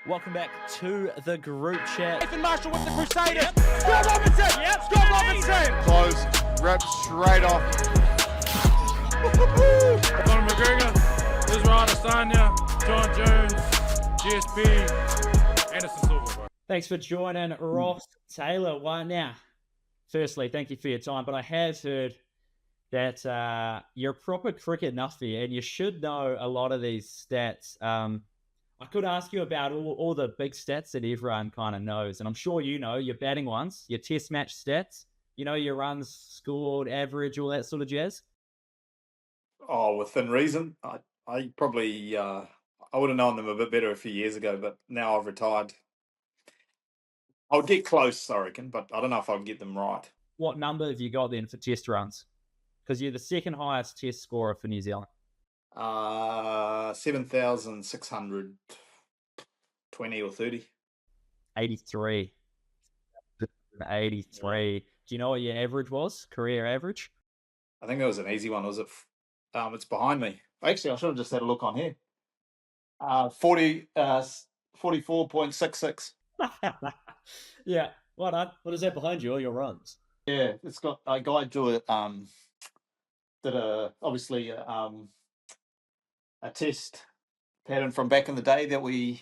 Welcome back to the group chat. Nathan Marshall with the Crusaders. Scott Robinson. Scott Robinson. Close, wrap straight off. Conor McGregor, Israel Adesanya, John Jones, GSP, Anderson Silva. Thanks for joining, Ross Taylor. Right now, firstly, thank you for your time, but I have heard that you're a proper cricket nuffy and you should know a lot of these stats. I could ask you about all the big stats that everyone kind of knows, and I'm sure you know your batting ones, your test match stats, you know, your runs scored, average, all that sort of jazz. Oh, within reason. I probably I would have known them a bit better a few years ago, but now I've retired. I'll get close, I reckon, but I don't know if I can get them right. What number have you got then for test runs? Because you're the second highest test scorer for New Zealand. 7,620 or 30. 83. 83. Do you know what your average was? Career average? I think that was an easy one. Was it? It's behind me. Actually, I should have just had a look on here. 44.66. Yeah. What is that behind you? All your runs? Yeah, it's got a guy do it. Did obviously a test pattern from back in the day that we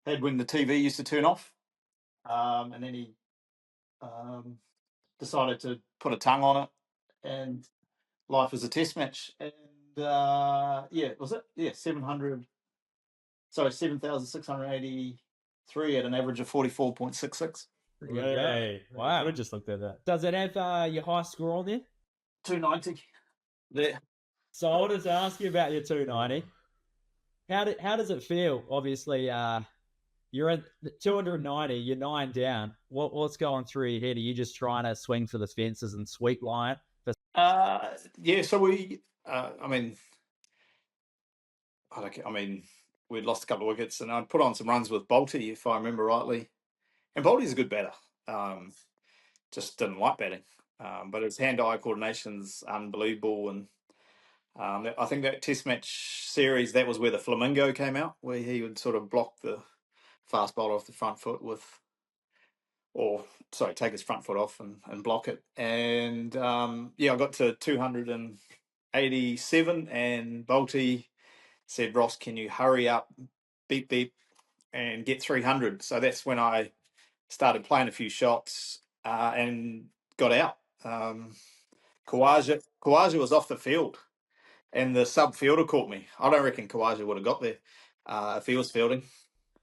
had when the TV used to turn off, and then he decided to put a tongue on it, and life is a test match, and was it? Yeah, 7,683 at an average of 44.66. Hey, wow. I just looked at that. Does it have your high score on there? 290. There. So I wanted to ask you about your 290. How does it feel? Obviously, you're at 290. You're 9 down. What's going through your head? Are you just trying to swing for the fences and sweep line? Yeah. So we, we'd lost a couple of wickets, and I'd put on some runs with Bolty, if I remember rightly. And Bolty's a good batter. Just didn't like batting. But his hand-eye coordination's unbelievable, and I think that Test match series, that was where the flamingo came out, where he would sort of block the fast bowler off the front foot take his front foot off and block it. And I got to 287, and Bolty said, "Ross, can you hurry up, beep beep, and get 300?" So that's when I started playing a few shots and got out. Kawaja was off the field, and the sub fielder caught me. I don't reckon Kawaja would have got there if he was fielding.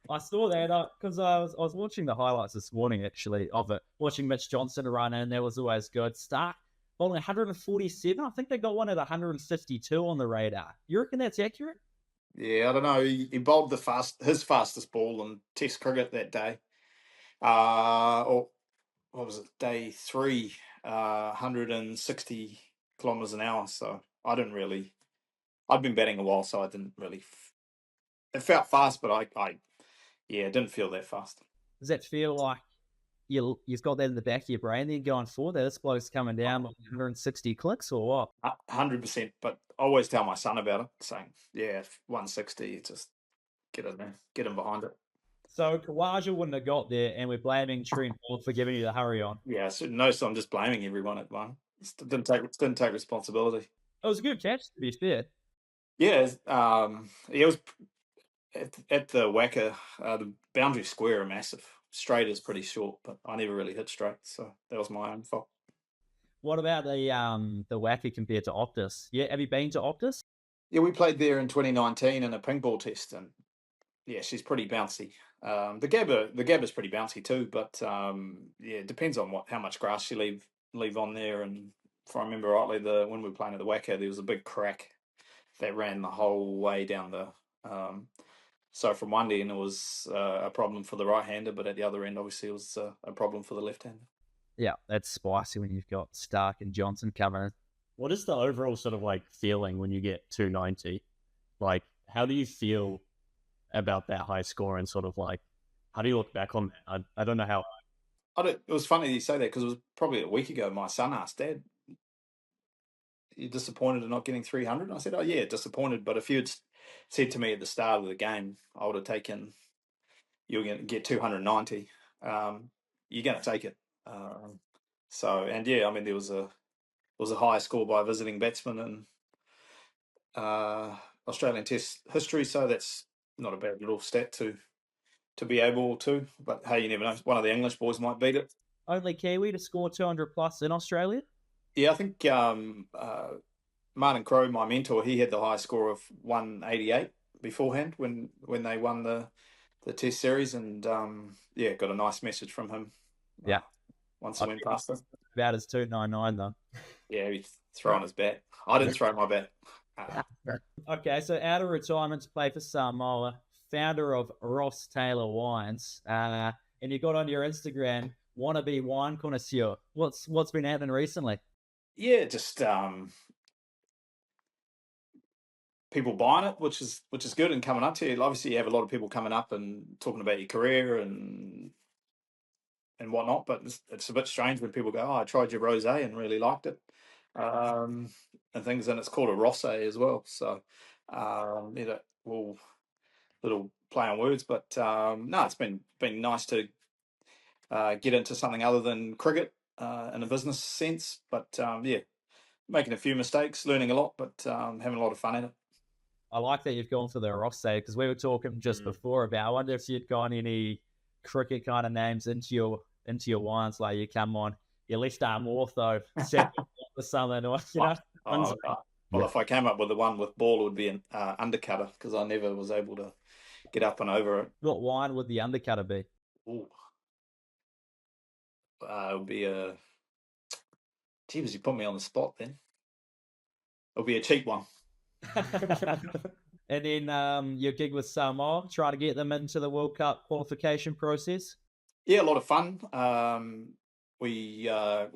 I saw that because I was watching the highlights this morning, actually, of it. Watching Mitch Johnson run in, that was always good. Stark bowling 147. I think they got one at 152 on the radar. You reckon that's accurate? Yeah, I don't know. He bowled his fastest ball in Test cricket that day. Or what was it? Day 3, 160 kilometers an hour. So I'd been batting a while, so I didn't really. It felt fast, but I didn't feel that fast. Does that feel like you've got that in the back of your brain then going forward, that this bloke's coming down 160 clicks or what? 100%, but I always tell my son about it, saying, 160, just get in there, get him behind it. So Kawaja wouldn't have got there, and we're blaming Trent Boult for giving you the hurry on. Yeah, so I'm just blaming everyone at one. Didn't take responsibility. It was a good catch, to be fair. Yeah, he was at the whacker. The boundary square are massive. Straight is pretty short, but I never really hit straight, so that was my own fault. What about the whacker compared to Optus? Yeah, have you been to Optus? Yeah, we played there in 2019 in a ping ball test, and yeah, she's pretty bouncy. The Gabba's pretty bouncy too, but it depends on how much grass you leave on there. And if I remember rightly, when we were playing at the whacker, there was a big crack that ran the whole way down the. So from one end it was a problem for the right-hander, but at the other end, obviously, it was a problem for the left-hander. Yeah, that's spicy when you've got Stark and Johnson coming in. What is the overall sort of like feeling when you get 290? Like, how do you feel about that high score, and sort of like, how do you look back on that? I don't know how. It was funny you say that, because it was probably a week ago. My son asked, "Dad, you're disappointed in not getting 300?" And I said, "Oh yeah, disappointed. But if you'd said to me at the start of the game, I would have taken you're going to get 290, you're going to take it. So, and yeah, I mean, there was a high score by a visiting batsman in Australian Test history, so that's not a bad little stat to be able to. But hey, you never know. One of the English boys might beat it. Only Kiwi to score 200 plus in Australia? Yeah, I think Martin Crowe, my mentor, he had the high score of 188 beforehand when they won the Test series, and yeah, got a nice message from him. Yeah, once he went past them. About his 299 though. Yeah, he's throwing his bat. I didn't throw my bat. Okay, so out of retirement to play for Samoa, founder of Ross Taylor Wines, and you got on your Instagram, wannabe wine connoisseur. What's been happening recently? Yeah, just people buying it, which is good, and coming up to you. Obviously, you have a lot of people coming up and talking about your career and whatnot. But it's a bit strange when people go, "Oh, I tried your rosé and really liked it," and things. And it's called a rosé as well. So, well, little play on words, but no, it's been nice to get into something other than cricket in a business sense. But yeah, making a few mistakes, learning a lot, but having a lot of fun in it. I like that you've gone for the rosé, because we were talking just before about, I wonder if you'd got any cricket kind of names into your wines, like you come on your left arm ortho or something, or Well, if I came up with the one with ball, it would be an undercutter, because I never was able to get up and over it. What wine would the undercutter be? Ooh. It would be a... Jeez, you put me on the spot then. It'll be a cheap one. And then your gig with Samoa, trying to get them into the World Cup qualification process? Yeah, a lot of fun. We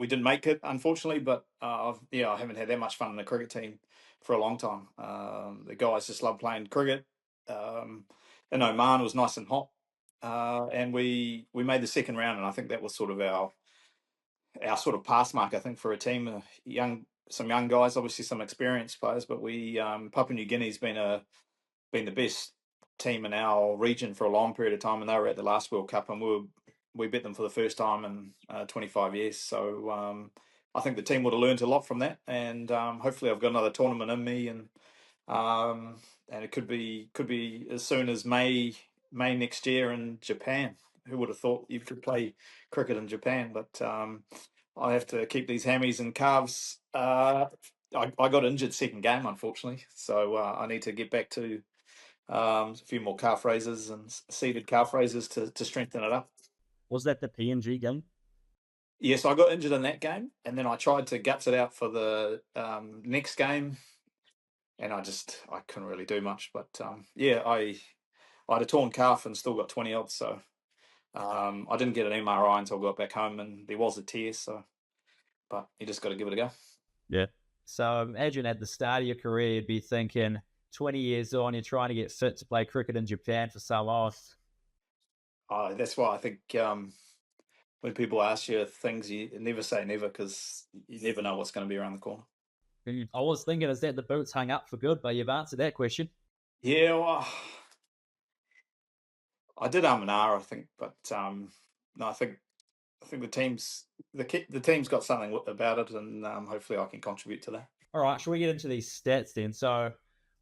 didn't make it, unfortunately, but I haven't had that much fun in the cricket team for a long time. The guys just love playing cricket. In Oman, it was nice and hot, and we made the second round, and I think that was sort of our sort of pass mark, I think, for a team, some young guys, obviously some experienced players, but Papua New Guinea's been the best team in our region for a long period of time, and they were at the last World Cup, and we beat them for the first time in 25 years. So I think the team would have learned a lot from that, and hopefully I've got another tournament in me, and it could be as soon as May next year in Japan. Who would have thought you could play cricket in Japan? But I have to keep these hammies and calves. I got injured second game, unfortunately, so I need to get back to a few more calf raises and seated calf raises to strengthen it up. Was that the PNG game? Yes, I got injured in that game, and then I tried to guts it out for the next game, and I couldn't really do much. But yeah, I had a torn calf and still got 20 odds, so I didn't get an MRI until I got back home, and there was a tear. So, but you just got to give it a go. Yeah. So imagine at the start of your career, you'd be thinking 20 years on, you're trying to get fit to play cricket in Japan for Samoa. That's why I think when people ask you things, you never say never, because you never know what's going to be around the corner. I was thinking, is that the boots hung up for good? But you've answered that question. Yeah, well, I did and I think, but no, I think the team's got something about it, and hopefully I can contribute to that. All right, shall we get into these stats then? So,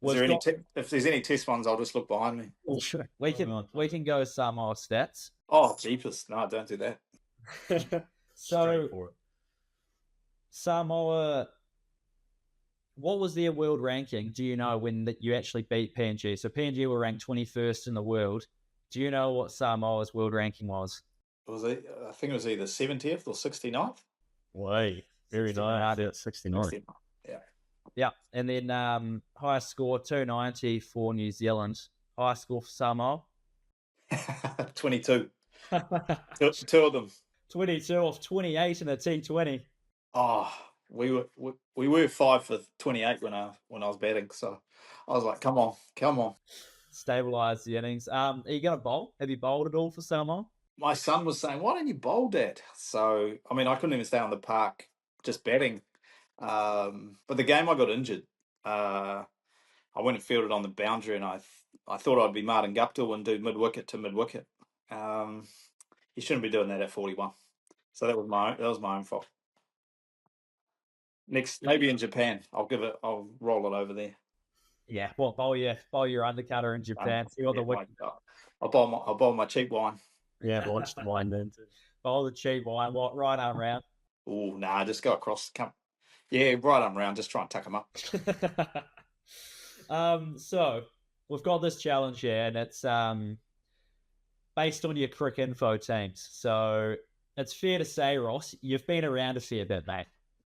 if there's any test ones, I'll just look behind me. Oh, sure. We can go Samoa stats. Oh, jeepers! No, don't do that. So, Samoa, what was their world ranking? Do you know when you actually beat PNG? So PNG were ranked 21st in the world. Do you know what Samoa's world ranking was? I think it was either 70th or 69th. Way. Very nice. 69. Yeah. Yeah. And then highest score, 290 for New Zealand. Highest score for Samoa? 22. Two of them. 22 off 28 in a T20. Oh, we were 5 for 28 when I was batting. So I was like, come on. Stabilise the innings. Are you going to bowl? Have you bowled at all for Samoa? My son was saying, why don't you bowl, Dad? So, I mean, I couldn't even stay on the park just batting. But the game I got injured. I went and fielded on the boundary, and I thought I'd be Martin Guptill and do mid-wicket to mid-wicket. You shouldn't be doing that at 41. So that was my own fault. Next, maybe in Japan, I'll roll it over there. Yeah, well, bowl your undercutter in Japan. See all the wicked. I'll bowl my cheap wine. Yeah, launch the wine then. Bowl the cheap wine, right arm round. Oh, nah, just go across. Yeah, right arm round. Just try and tuck them up. So we've got this challenge here, and it's based on your Cricinfo teams. So it's fair to say, Ross, you've been around a fair bit, mate.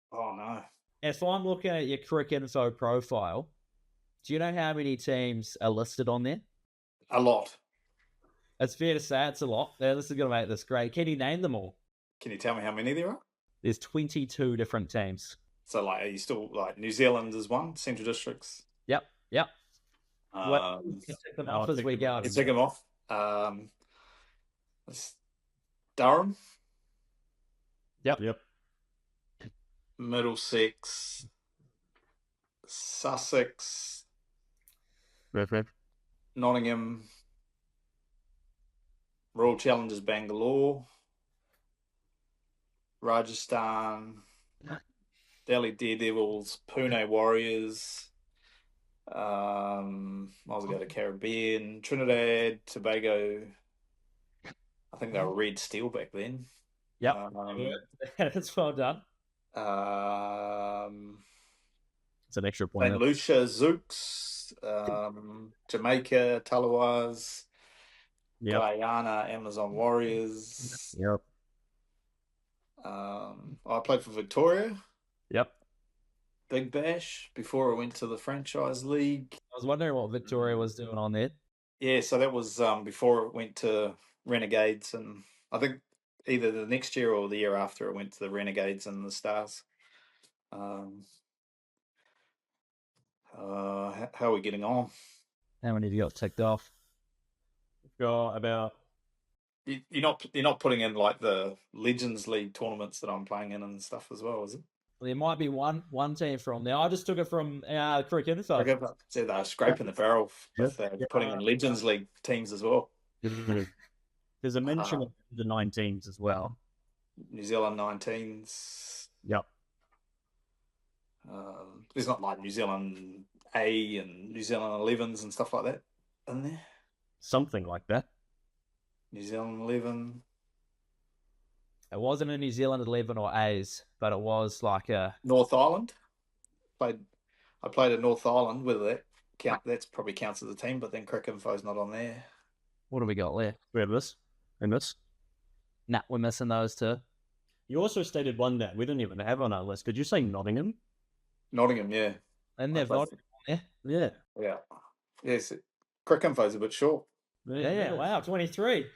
Oh no! If I'm looking at your Cricinfo profile, do you know how many teams are listed on there? A lot. It's fair to say it's a lot. This is going to make this great. Can you name them all? Can you tell me how many there are? There's 22 different teams. So, like, are you still like New Zealand is one, Central Districts? Yep. Tick them off as we go. Tick them off. Durham. Yep. Middlesex, Sussex, Nottingham, Royal Challengers Bangalore, Rajasthan, Delhi Daredevils, Pune Warriors, I was going to Caribbean, Trinidad, Tobago. I think they were Red Steel back then. Yep. That's well done. It's an extra point. St. Lucia, Zooks, Jamaica, Talawas, Guyana, Amazon Warriors. Yep. I played for Victoria. Yep. Big Bash before I went to the franchise league. I was wondering what Victoria was doing on there. Yeah, so that was before it went to Renegades, and I think either the next year or the year after it went to the Renegades and the Stars. How are we getting on? How many have you got ticked off? We've got about. You're not putting in like the Legends League tournaments that I'm playing in and stuff as well, is it? There might be one team from there. I just took it from Cricinfo. So they're scraping the barrel with putting in Legends League teams as well. There's a mention of the 19s as well. New Zealand 19s. Yep. There's not like New Zealand A and New Zealand 11s and stuff like that in there. Something like that. New Zealand 11. It wasn't a New Zealand 11 or A's, but it was like a North Island. I played at North Island. Whether that's probably counts as a team, but then Cricinfo's not on there. What do we got left? We have this and this. Nah, we're missing those two. You also stated one that we didn't even have on our list. Did you say Nottingham? Nottingham, yeah. And they've got Yeah. Yeah. Yes. Cricinfo's a bit short. Yeah. Wow, 23.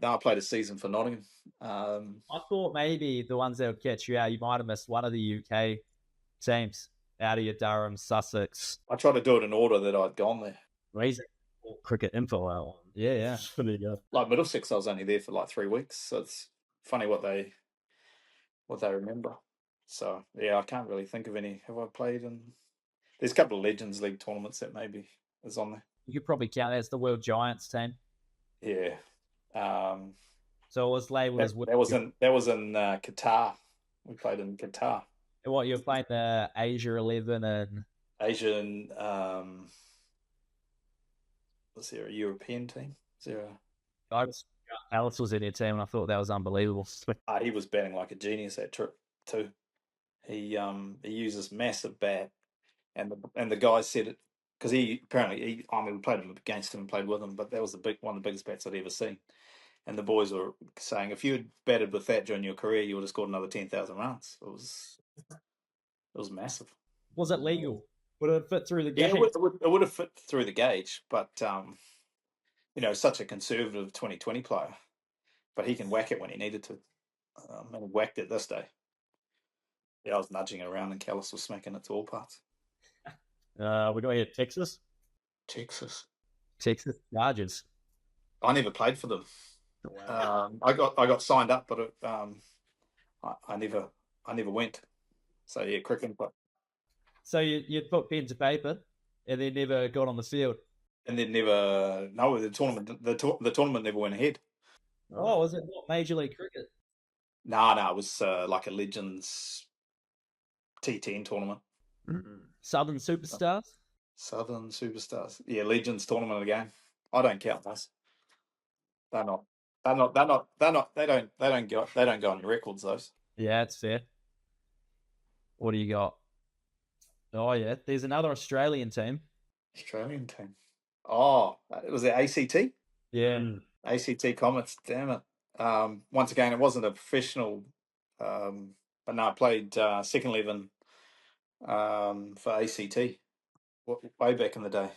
Now I played a season for Nottingham. I thought maybe the ones that would catch you out, you might have missed one of the UK teams out of your Durham, Sussex. I tried to do it in order that I'd gone there. Amazing. Cricket info out. Yeah. There you go. Like Middlesex, I was only there for like 3 weeks, so it's funny what they remember. So yeah, I can't really think of any. Have I played in? There's a couple of Legends League tournaments that maybe is on there. You could probably count that as the World Giants team. Yeah. So it was labelled as... That was in Qatar. We played in Qatar. And what, you were playing the Asia 11 and... Asian... was there a European team? Is there a... Alice was in your team and I thought that was unbelievable. He was batting like a genius that trip too. He used this massive bat, and the guy said it because we played against him and played with him, but that was one of the biggest bats I'd ever seen. And the boys were saying, if you had batted with that during your career, you would have scored another 10,000 runs. It was massive. Was it legal? Would it fit through the gauge? Yeah, it would have fit through the gauge, but such a conservative 2020 player, but he can whack it when he needed to, and he whacked it this day. Yeah, I was nudging it around and Callis was smacking it to all parts. We got here Texas. Texas Chargers. I never played for them. Wow. I got signed up, but I never went. So yeah, cricket. But So you put pen to paper and then never got on the field. and then the tournament never went ahead. Oh, was it not Major League Cricket? No, it was like a Legends T10 tournament. Southern Superstars? Southern Superstars. Yeah, Legends tournament again. I don't count those. They don't go on your records, those. Yeah, that's fair. What do you got? Oh, yeah. There's another Australian team. Australian team. Oh, was it ACT? Yeah. ACT Comets, damn it. Once again, it wasn't a professional, but no, I played second 11 for ACT way back in the day.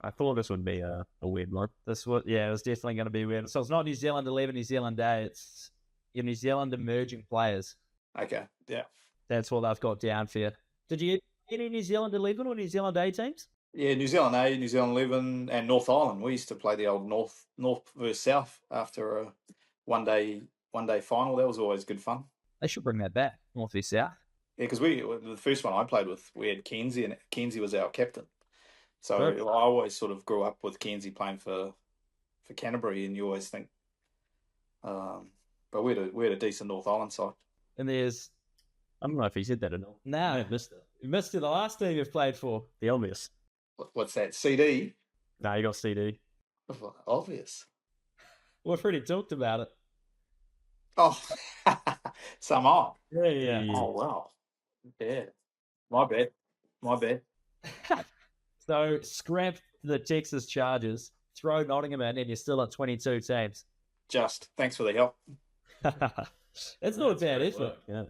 I thought this would be a weird one. It was definitely going to be weird. So it's not New Zealand 11, New Zealand A. It's your New Zealand emerging players. Okay, yeah. That's what they've got down for you. Did you get any New Zealand 11 or New Zealand A teams? Yeah, New Zealand A, New Zealand 11, and North Island. We used to play the old North versus South after a one day final. That was always good fun. They should bring that back, North versus South. Yeah, because the first one I played with, we had Kenzie, and Kenzie was our captain. So Good. I always sort of grew up with Kenzie playing for Canterbury, and you always think, but we had a decent North Island side. And there's, I don't know if he said that or not. no, I missed it. you missed it. The last team you've played for. The obvious. What's that? CD? No, you got CD. Obvious. We've already talked about it. Oh, Samoa. Yeah. Oh, wow. Yeah. My bad. So scrap the Texas Chargers, throw Nottingham in, and you're still at 22 teams. Just thanks for the help. That's not a bad effort. Yeah.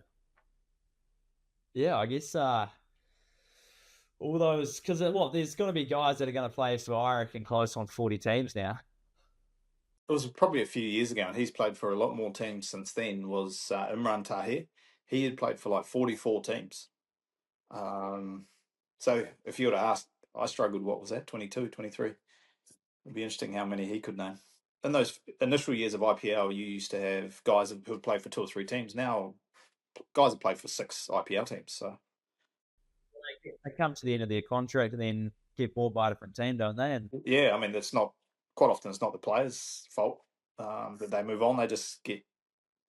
Yeah, I guess all those, because there's going to be guys that are going to play for, I reckon, close on 40 teams now. It was probably a few years ago, and he's played for a lot more teams since then, was Imran Tahir. He had played for like 44 teams. So if you were to ask, I struggled, what was that, 22, 23? It'd be interesting how many he could name. In those initial years of IPL, you used to have guys who would play for 2 or 3 teams. Now, guys have played for 6 IPL teams. So They come to the end of their contract and then get bought by a different team, don't they? And yeah, I mean, quite often it's not the players' fault that they move on. They just get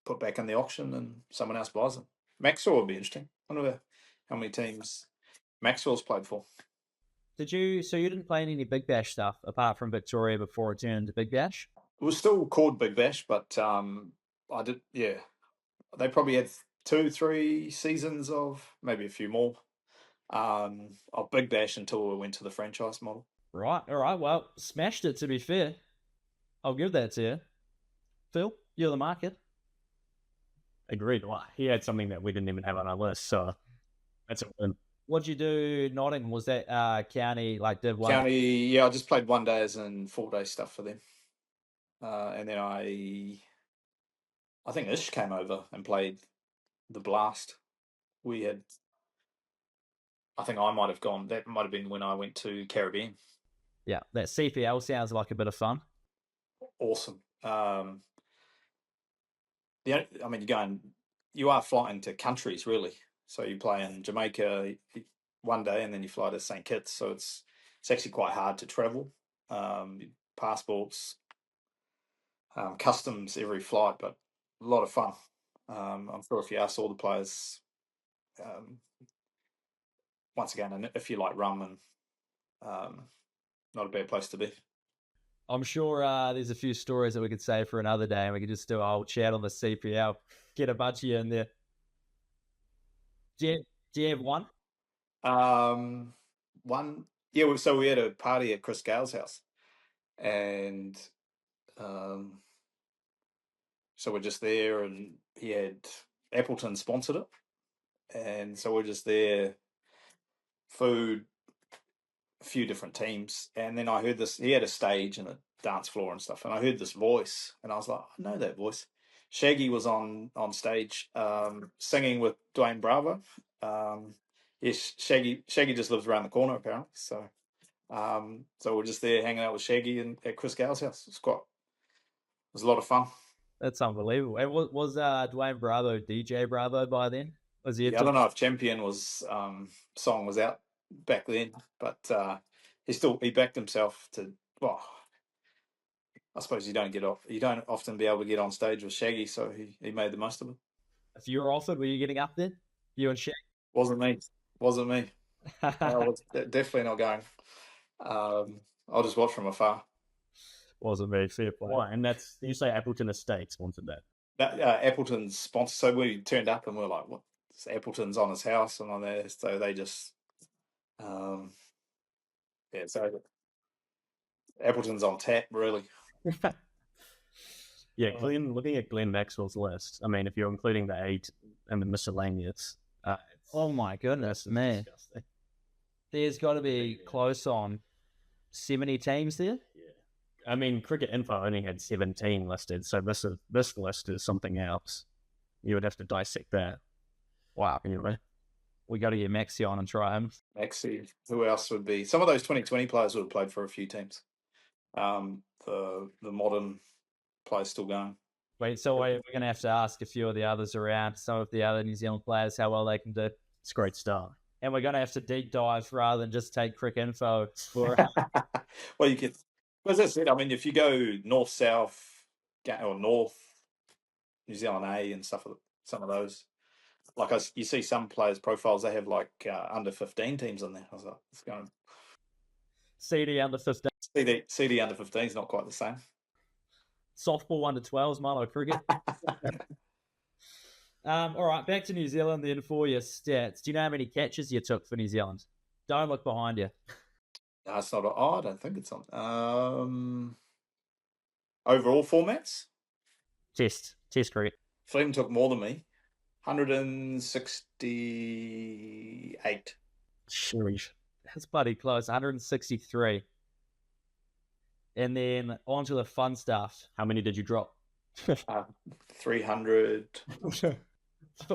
put back in the auction and someone else buys them. Maxwell would be interesting. I wonder how many teams Maxwell's played for. so you didn't play any Big Bash stuff apart from Victoria before it turned into Big Bash? It was still called Big Bash, but I did, yeah. They probably had 2-3 seasons of, maybe a few more, of Big Bash until we went to the franchise model. Right, all right. Well, smashed it, to be fair. I'll give that to you. Phil, you're the market. Agreed. Well, he had something that we didn't even have on our list, so that's a win. What'd you do, Nottingham? Was that county, like Div 1? County, yeah, I just played 1 day as in 4-day stuff for them. And then I think Ish came over and played the Blast. I think I might have gone, that might have been when I went to Caribbean. Yeah, that CPL sounds like a bit of fun. Awesome. You are flying to countries, really. So you play in Jamaica 1 day and then you fly to St. Kitts. So it's actually quite hard to travel. Passports, customs every flight, but a lot of fun. I'm sure if you ask all the players, once again, if you like rum, and not a bad place to be. I'm sure there's a few stories that we could say for another day, and we could just do a whole chat on the CPL. Get a bunch of you in there. Do you have one? One, yeah. So we had a party at Chris Gale's house, and so we're just there, and he had Appleton sponsored it, and so we're just there, food, a few different teams, and then I heard this. He had a stage and a dance floor and stuff, and I heard this voice, and I was like, I know that voice. Shaggy was on stage singing with Dwayne Bravo. Yes, Shaggy just lives around the corner apparently. So we're just there hanging out with Shaggy at Chris Gale's house. It was a lot of fun. That's unbelievable. And was Dwayne Bravo DJ Bravo by then? Was he? Yeah, I don't know if Champion song was out back then, but he backed himself to, well, I suppose you don't often be able to get on stage with Shaggy, so he made the most of it. If you were offered, were you getting up then? You and Shaq? Wasn't me. I was definitely not going. I'll just watch from afar. Wasn't very fair play. Why? And that's, you say Appleton Estates wanted that. Appleton's sponsor. So we turned up and we were like, "What? Appleton's on his house and on there." So they just, yeah. So Appleton's on tap, really. Yeah, looking at Glenn Maxwell's list, I mean, if you're including the 8 and the miscellaneous, Oh my goodness, man. disgusting. There's got to be close on 70 teams there. I mean, Cricket Info only had 17 listed, so this list is something else. You would have to dissect that. Wow. Anyway, We got to get Maxi on and try him. Maxi. Who else would be? Some of those 2020 players would have played for a few teams. The modern players still going. Wait, so we're going to have to ask a few of the others around, some of the other New Zealand players, how well they can do. it's a great start. And we're going to have to deep dive rather than just take Crick Info. For, Well, you could, as I said, I mean, if you go north, south, or north, New Zealand A and stuff, some of those, like you see some players' profiles, they have like under 15 teams in there. I was like, it's going. CD under 15. CD under 15 is not quite the same. Softball under 12s, Milo Cricket. All right, back to New Zealand then for your stats. Do you know how many catches you took for New Zealand? Don't look behind you. No, it's not. I don't think it's on. Overall formats, Test cricket. Flem took more than me, 168. Sheesh. That's bloody close, 163. And then on to the fun stuff. How many did you drop? 300.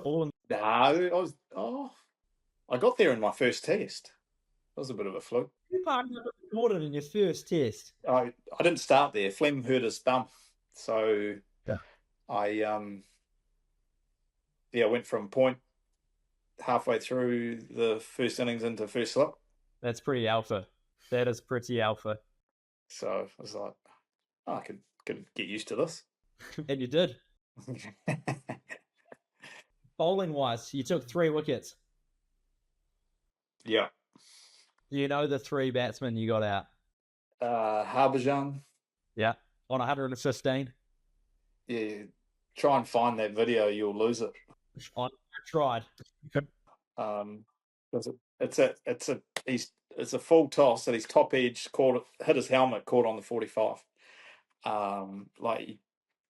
All in- No, I got there in my first test. That was a bit of a fluke. You recorded in your first test. I didn't start there. Flem hurt his thumb, so Yeah. I went from point halfway through the first innings into first slip. That's pretty alpha. That is pretty alpha. So I was like, I could get used to this. And you did. Bowling wise, you took 3 wickets. Yeah. You know the 3 batsmen you got out. Harbhajan. Yeah. On 115. Yeah. Try and find that video, you'll lose it. I tried. It's a full toss at his top edge, hit his helmet, caught on the 45.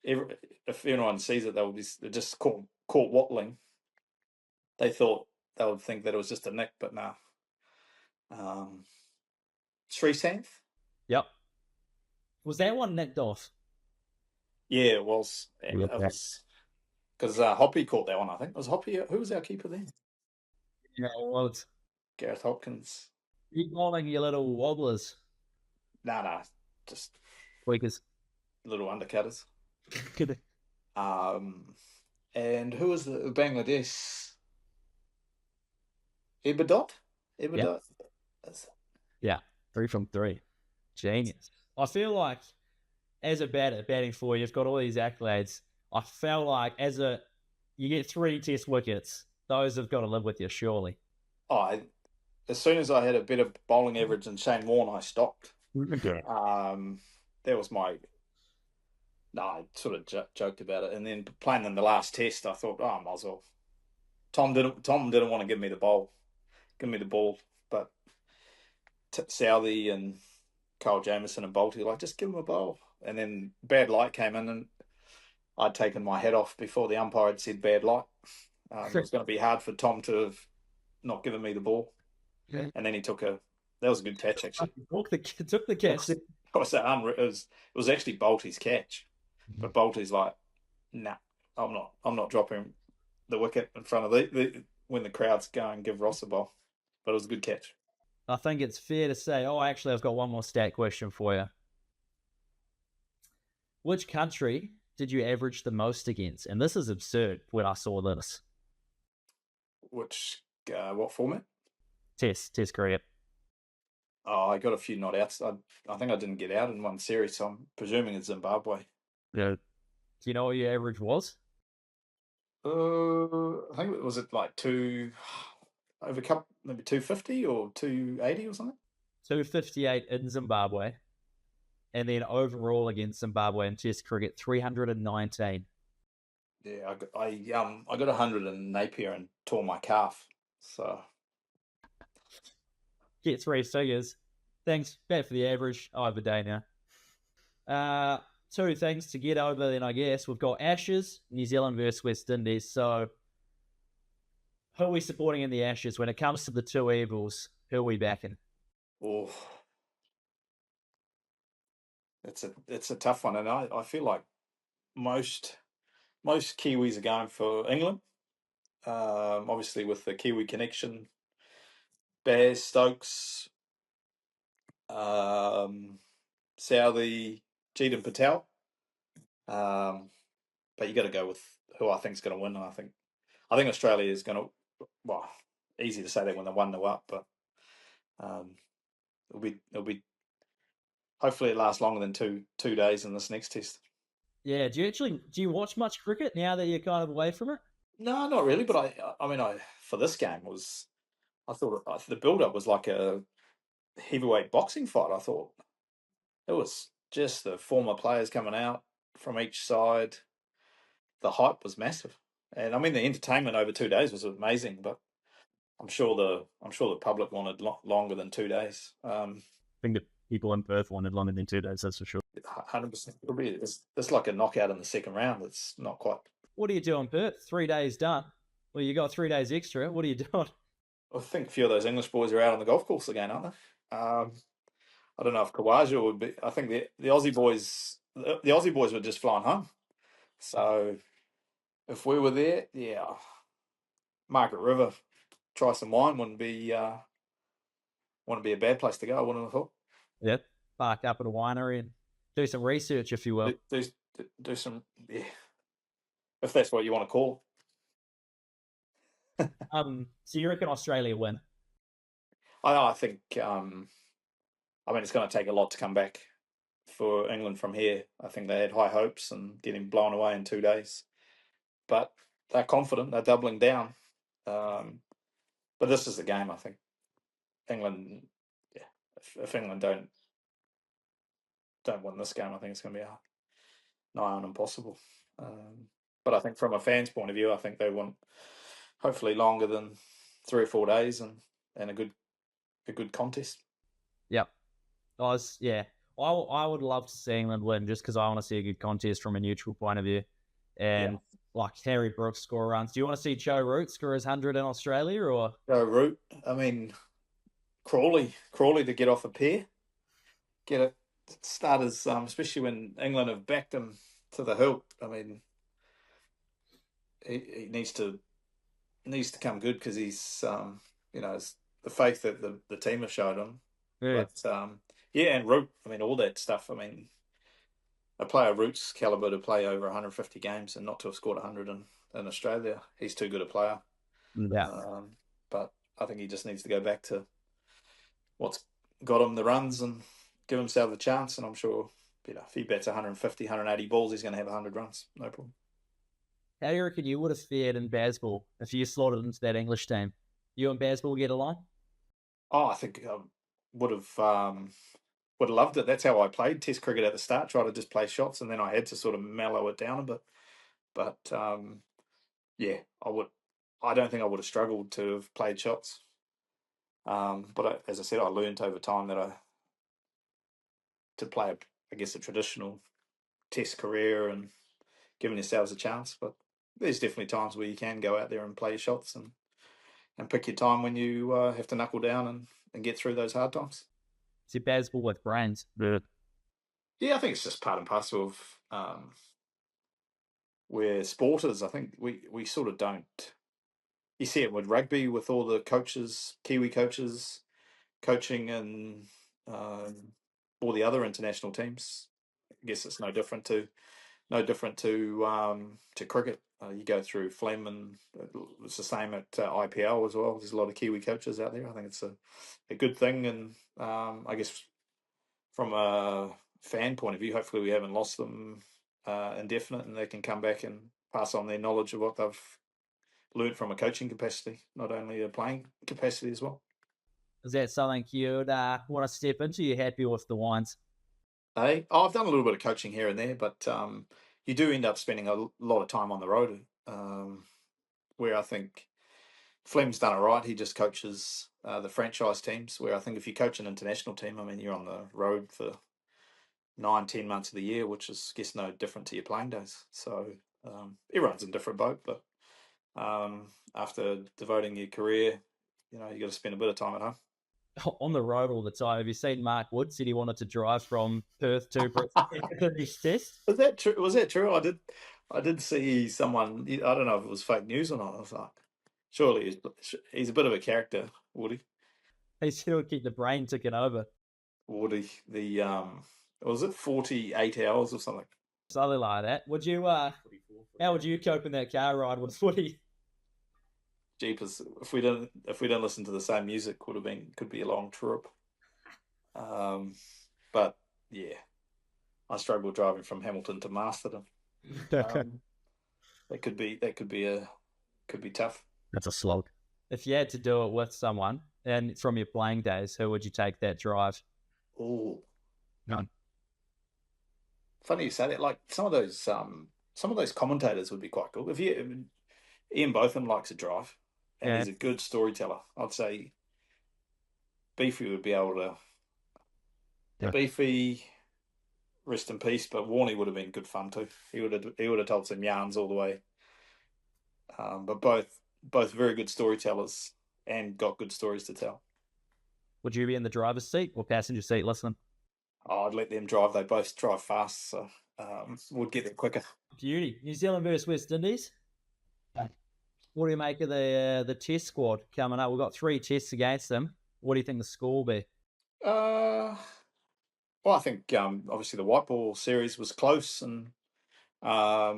If anyone sees it, they're just caught wattling. They would think that it was just a nick, but no. Srisanth? Yep. Was that one nicked off? Yeah, it was. Yeah. It was because Hoppy caught that one. I think it was Hoppy. Who was our keeper then? Yeah, well, it's Gareth Hopkins. you bowling your little wobblers. Nah, just Tweakers. little undercutters. Good. And who was the Bangladesh? Ibadot? Yeah, 3 from 3. Genius. I feel like as a batter, batting 4, you've got all these accolades. I felt like you get 3 test wickets, those have got to live with you, surely. As soon as I had a better bowling average than Shane Warne, I stopped. Okay. That was my. No, I sort of joked about it, and then playing in the last test, I thought, I might as well. Tom didn't want to give me the ball, but Southey and Kyle Jamieson and Bolty like, just give him a bowl. And then bad light came in, and I'd taken my hat off before the umpire had said bad light. It was going to be hard for Tom to have not given me the ball. Yeah. And then he took that was a good catch, actually. Took the catch. It was actually Bolty's catch, but Bolty's like, nah, I'm not dropping the wicket in front of when the crowd's going, give Ross a ball. But it was a good catch. I think it's fair to say, actually, I've got one more stat question for you. Which country did you average the most against? And this is absurd when I saw this. Which, what format? Test cricket. Oh, I got a few not outs. I think I didn't get out in one series, so I'm presuming it's Zimbabwe. Yeah. Do you know what your average was? I think it was at like over cup, maybe 250 or 280 or something. 258 in Zimbabwe. And then overall against Zimbabwe in Test cricket, 319. Yeah, I got 100 in Napier and tore my calf. So Get 3 figures. Thanks. Back for the average. I have a day now. Two things to get over then, I guess. We've got Ashes, New Zealand versus West Indies. So who are we supporting in the Ashes? When it comes to the two evils, who are we backing? oh, it's a tough one, and I feel like most Kiwis are going for England. Obviously with the Kiwi connection, Bears, Stokes, Southey, Cheatham Patel. But you got to go with who I think is going to win. And I think Australia is going to. Well, easy to say they win the 1-0 up, but it'll be. Hopefully, it lasts longer than two days in this next test. Yeah, do you watch much cricket now that you're kind of away from it? No, not really. But I for this game I thought the build up was like a heavyweight boxing fight. I thought it was just the former players coming out from each side. The hype was massive, and I mean the entertainment over 2 days was amazing. But I'm sure the public wanted longer than 2 days. I think the people in Perth wanted longer than 2 days, that's for sure. 100%. It's like a knockout in the second round. It's not quite. What do you do in Perth? 3 days done. Well, you got 3 days extra. What are you doing? I think a few of those English boys are out on the golf course again, aren't they? I don't know if Kawaja would be. I think the Aussie boys, the Aussie boys were just flying home. So if we were there, yeah, Margaret River, try some wine wouldn't be a bad place to go. I wouldn't have thought. Yep. Park up at a winery and do some research, if you will. Do some, yeah, if that's what you want to call it. So you reckon Australia win? I think. I mean, it's going to take a lot to come back for England from here. I think they had high hopes and getting blown away in 2 days, but they're confident. They're doubling down. But this is the game. I think England. Yeah, if England don't win this game, I think it's going to be nigh on impossible. But I think from a fan's point of view, I think they want hopefully longer than 3 or 4 days and a good contest. Yep. I would love to see England win just because I want to see a good contest from a neutral point of view. And like Harry Brooks score runs. Do you want to see Joe Root score his 100 in Australia or Joe Root? I mean, Crawley to get off a pair, get it starters, especially when England have backed him to the hilt. I mean, he needs to come good because he's it's the faith that the team have showed him. Yeah. But and Root. I mean, all that stuff. I mean, a player Root's caliber to play over 150 games and not to have scored 100 in Australia. He's too good a player. Yeah. But I think he just needs to go back to what's got him the runs and give himself a chance. And I'm sure, if he bets 150, 180 balls, he's going to have 100 runs. No problem. How do you reckon you would have fared in Bazball if you slotted into that English team? You and Bazball get along? Oh, I think I would have loved it. That's how I played Test cricket at the start. Try to just play shots, and then I had to sort of mellow it down a bit. But I would. I don't think I would have struggled to have played shots. But as I said, I learned over time that to play, I guess, a traditional Test career and giving yourselves a chance. But there's definitely times where you can go out there and play your shots and pick your time when you have to knuckle down and get through those hard times. It's Bazball with brains. Yeah, I think it's just part and parcel of we're sporters. I think we sort of don't. You see it with rugby with all the coaches, Kiwi coaches, coaching and all the other international teams. I guess it's no different to no different to cricket. You go through Flem, and it's the same at IPL as well. There's a lot of Kiwi coaches out there. I think it's a good thing, and I guess from a fan point of view, hopefully we haven't lost them indefinite, and they can come back and pass on their knowledge of what they've learned from a coaching capacity, not only a playing capacity as well. Is that something you'd want to step into? You're happy with the Wines? Hey, I've done a little bit of coaching here and there, but you do end up spending a lot of time on the road, where I think Flem's done it right. He just coaches the franchise teams, where I think if you coach an international team, I mean, you're on the road for 9-10 months of the year, which is, I guess, no different to your playing days. So everyone's in a different boat, but after devoting your career, you got to spend a bit of time at home. On the road all the time. Have you seen Mark Wood said he wanted to drive from Perth to Brisbane for this test? Was that true? Was that true? I did see someone. I don't know if it was fake news or not. I was like, surely he's a bit of a character, Woody. He said he'll keep the brain ticking over. Woody, the was it 48 hours or something? Something like that. Would you? How would you cope in that car ride with Woody? Jeepers! If we didn't listen to the same music, could be a long trip. But yeah, I struggle driving from Hamilton to Masterton. That could be tough. That's a slog. If you had to do it with someone and from your playing days, who would you take that drive? Oh, None. Funny you say that. Like some of those commentators would be quite cool. Ian Botham likes to drive, and he's a good storyteller. I'd say Beefy would be able to. Yeah. Beefy, rest in peace, but Warney would have been good fun too. He would have told some yarns all the way. But both very good storytellers and got good stories to tell. Would you be in the driver's seat or passenger seat listening? Oh, I'd let them drive. They both drive fast, so would get there quicker. Beauty. New Zealand versus West Indies. What do you make of the test squad coming up? We've got 3 tests against them. What do you think the score will be? Well, I think obviously the white ball series was close, and I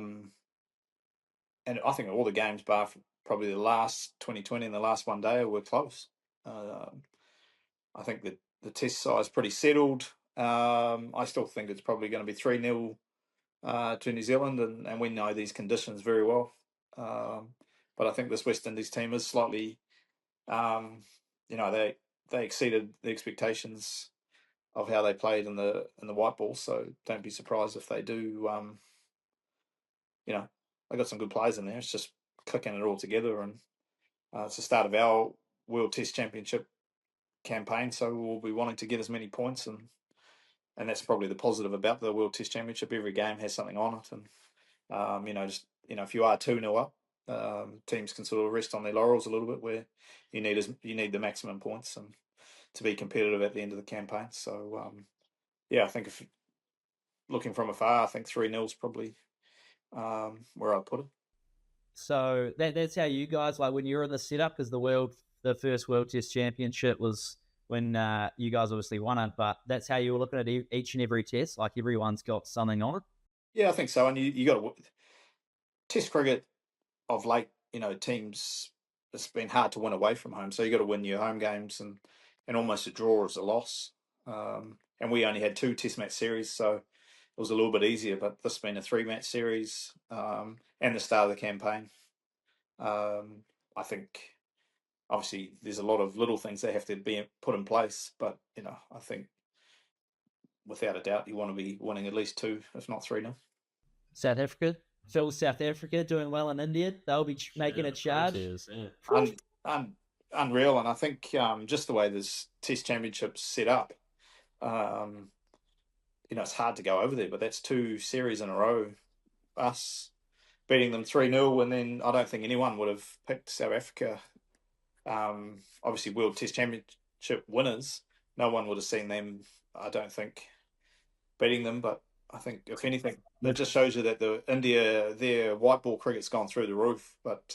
think all the games, bar probably the last 2020 and the last one day, were close. I think that the test size pretty settled. I still think it's probably going to be 3-0 to New Zealand, and we know these conditions very well. But I think this West Indies team is slightly, they exceeded the expectations of how they played in the white ball. So don't be surprised if they do. They got some good players in there. It's just clicking it all together, and it's the start of our World Test Championship campaign. So we'll be wanting to get as many points, and that's probably the positive about the World Test Championship. Every game has something on it, and if you are 2-0 up, teams can sort of rest on their laurels a little bit, where you need the maximum points and to be competitive at the end of the campaign. So I think if looking from afar, I think 3-0 is probably where I'd put it. So that's how you guys, like when you're in the setup, because the first World Test Championship was when you guys obviously won it, but that's how you were looking at each and every test, like everyone's got something on it? Yeah, I think so. And you got to test cricket of late, teams, it's been hard to win away from home. So you got to win your home games, and almost a draw is a loss. And we only had 2 test match series, so it was a little bit easier, but this has been a 3-match series, and the start of the campaign. I think obviously there's a lot of little things that have to be put in place, but I think without a doubt you want to be winning at least 2, if not 3-0. South Africa, South Africa doing well in India. They'll be making a charge. Unreal, and I think just the way this Test Championship's set up, it's hard to go over there, but that's 2 series in a row, us beating them 3-0, and then I don't think anyone would have picked South Africa. Obviously, World Test Championship winners, no one would have seen them, I don't think, beating them, but I think, if anything, that just shows you that their white ball cricket's gone through the roof, but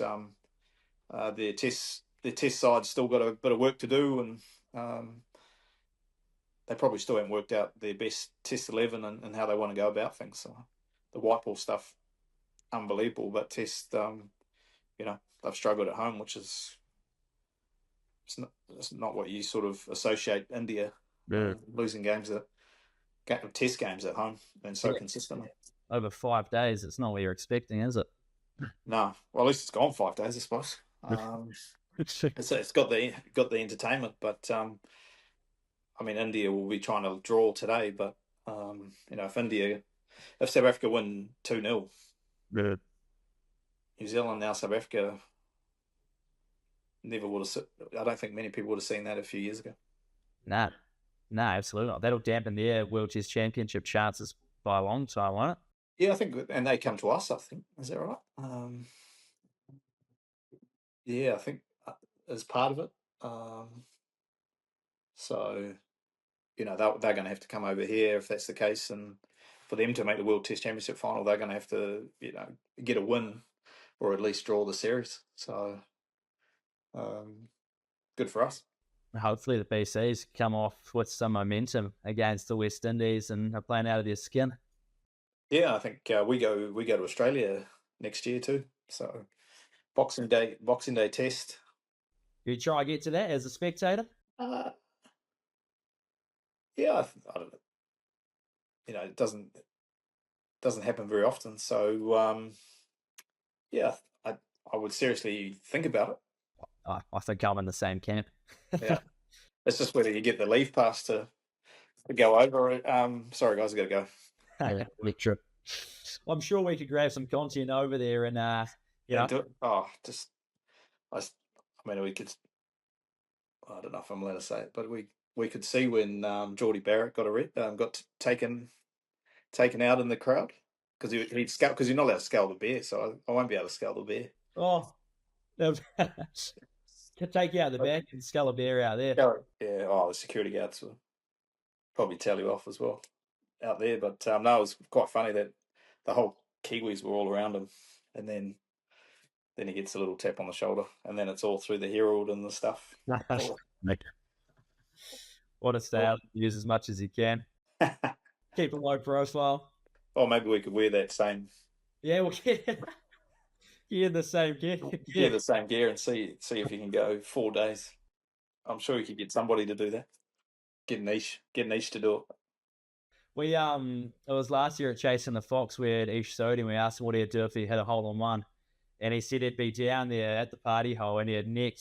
their test side's still got a bit of work to do, and they probably still haven't worked out their best Test 11 and how they want to go about things. So the white ball stuff, unbelievable. But Test, they've struggled at home, which is it's not what you sort of associate India losing games Test games at home and so consistently. Over 5 days, it's not what you're expecting, is it? No, well, at least it's gone 5 days, I suppose. It's got the entertainment, but India will be trying to draw today. But if South Africa win 2-0, New Zealand now South Africa never would have. I don't think many people would have seen that a few years ago. No, absolutely not. That'll dampen their World Test Championship chances by a long time, won't it? Yeah, I think, and they come to us. I think, is that right? Yeah, I think as part of it. So, they're going to have to come over here if that's the case, and for them to make the World Test Championship final, they're going to have to, get a win or at least draw the series. So, good for us. Hopefully the BCs come off with some momentum against the West Indies and are playing out of their skin. Yeah, I think we go to Australia next year too. So Boxing Day Test. You try to get to that as a spectator? Yeah, I don't know. It doesn't happen very often. So yeah, I would seriously think about it. I think I'm in the same camp. Yeah, it's just whether you get the leave pass to go over. Sorry guys, I got to go. Trip. Well, I'm sure we could grab some content over there and we could. I don't know if I'm allowed to say it, but we could see when Geordie Barrett got taken out in the crowd because he'd scale, because you're not allowed to scale the bear, so I won't be able to scale the bear. Oh, to take you out the back and scale a bear out there. Yeah. Oh, the security guards will probably tell you off as well out there, but no, it was quite funny that the whole Kiwis were all around him, and then he gets a little tap on the shoulder, and then it's all through the Herald and the stuff. What a style! Use as much as you can. Keep a low profile. Oh, maybe we could wear that same. Yeah, we'll get the same gear. Yeah, the same gear, and see if you can go 4 days. I'm sure you could get somebody to do that. Get niche to do it. We it was last year at Chasing the Fox. We had Ish Sodi, and we asked him what he'd do if he had a hole in one, and he said he'd be down there at the party hole and he'd nick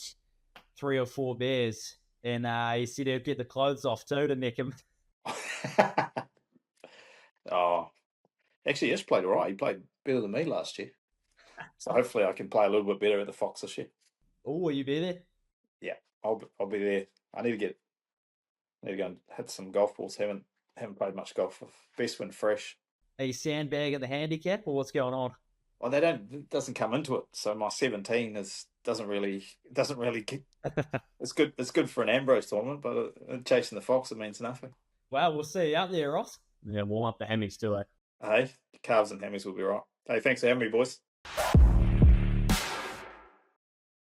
3 or 4 bears, and he said he'd get the clothes off too to nick him. Oh, actually, Ish played all right. He played better than me last year, so hopefully I can play a little bit better at the Fox this year. Oh, will you be there? Yeah, I'll be there. I need to go and hit some golf balls. Haven't played much golf. Best when fresh. Are you sandbagging the handicap, or what's going on? Well, it doesn't come into it. So my 17 doesn't really. It's good. It's good for an Ambrose tournament, but Chasing the Fox, it means nothing. Well, we'll see you out there, Ross. Yeah, warm up the hammies too, eh? Hey, calves and hammies will be right. Hey, thanks for having me, boys.